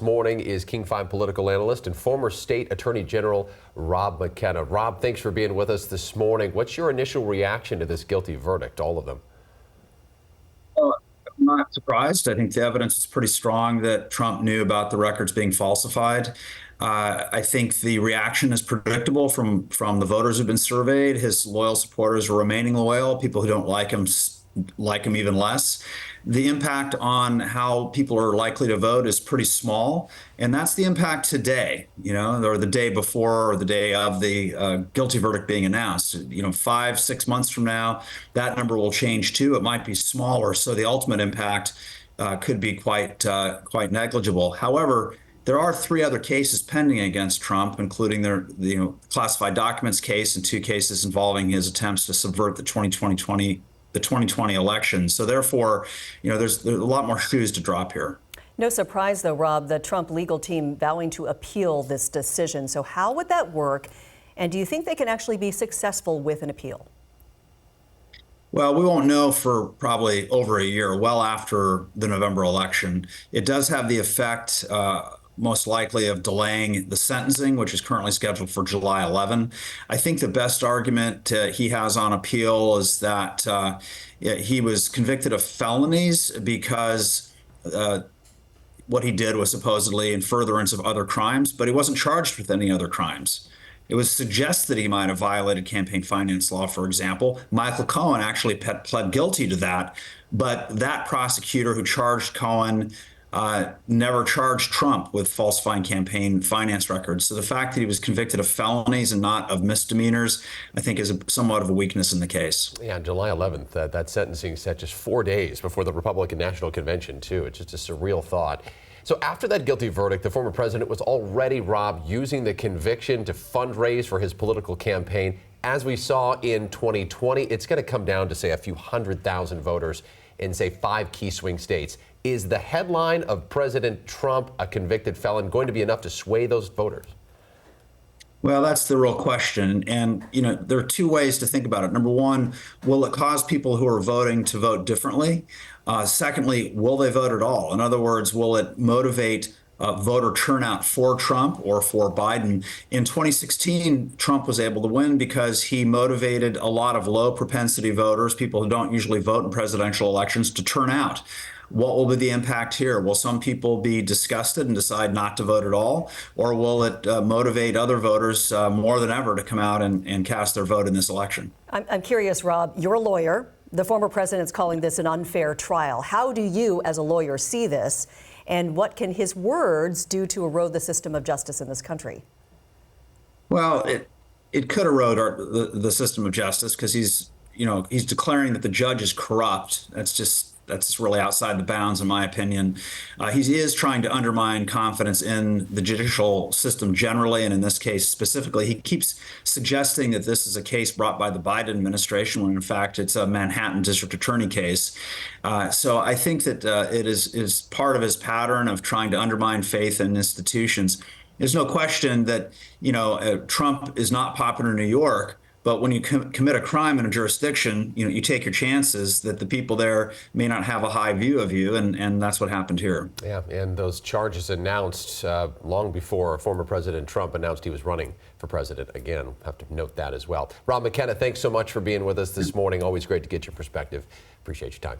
Morning is King 5 political analyst and former state Attorney General Rob McKenna. Rob, thanks for being with us this morning. What's your initial reaction to this guilty verdict, all of them? I'm not surprised. I think the evidence is pretty strong that Trump knew about the records being falsified. I think the reaction is predictable from the voters who've been surveyed. His loyal supporters are remaining loyal. People who don't like him even less. The impact on how people are likely to vote is pretty small, and that's the impact today, or the day before or the day of the guilty verdict being announced. 5-6 months from now, that number will change too. It might be smaller, so the ultimate impact could be quite negligible. However, there are 3 other cases pending against Trump, including the classified documents case and 2 cases involving his attempts to subvert the 2020 election. So therefore, there's a lot more shoes to drop here. No surprise, though, Rob, the Trump legal team vowing to appeal this decision. So how would that work? And do you think they can actually be successful with an appeal? Well, we won't know for probably over a year, well after the November election. It does have the effect, most likely, of delaying the sentencing, which is currently scheduled for July 11. I think the best argument he has on appeal is that he was convicted of felonies because what he did was supposedly in furtherance of other crimes, but he wasn't charged with any other crimes. It was suggested he might have violated campaign finance law, for example. Michael Cohen actually pled guilty to that, but that prosecutor who charged Cohen never charged Trump with falsifying campaign finance records. So the fact that he was convicted of felonies and not of misdemeanors, I think, is somewhat of a weakness in the case. Yeah, on July 11th, that sentencing set just 4 days before the Republican National Convention, too. It's just a surreal thought. So after that guilty verdict, the former president was already, Rob, using the conviction to fundraise for his political campaign. As we saw in 2020, it's going to come down to, say, a few 100,000 voters in, say, 5 key swing states. Is the headline of President Trump, a convicted felon, going to be enough to sway those voters? Well, that's the real question. And, there are 2 ways to think about it. Number one, will it cause people who are voting to vote differently? Secondly, will they vote at all? In other words, will it motivate voter turnout for Trump or for Biden? In 2016, Trump was able to win because he motivated a lot of low propensity voters, people who don't usually vote in presidential elections, to turn out. What will be the impact here? Will some people be disgusted and decide not to vote at all? Or will it motivate other voters more than ever to come out and cast their vote in this election? I'm curious, Rob, you're a lawyer. The former president's calling this an unfair trial. How do you, as a lawyer, see this? And what can his words do to erode the system of justice in this country? Well, it could erode the system of justice because he's declaring that the judge is corrupt. That's just really outside the bounds, in my opinion. He is trying to undermine confidence in the judicial system generally, and in this case specifically. He keeps suggesting that this is a case brought by the Biden administration, when in fact it's a Manhattan district attorney case. So I think that it is part of his pattern of trying to undermine faith in institutions. There's no question that Trump is not popular in New York. But when you commit a crime in a jurisdiction, you take your chances that the people there may not have a high view of you, and that's what happened here. Yeah, and those charges announced long before former President Trump announced he was running for president again. We'll have to note that as well. Rob McKenna, thanks so much for being with us this morning. Always great to get your perspective. Appreciate your time.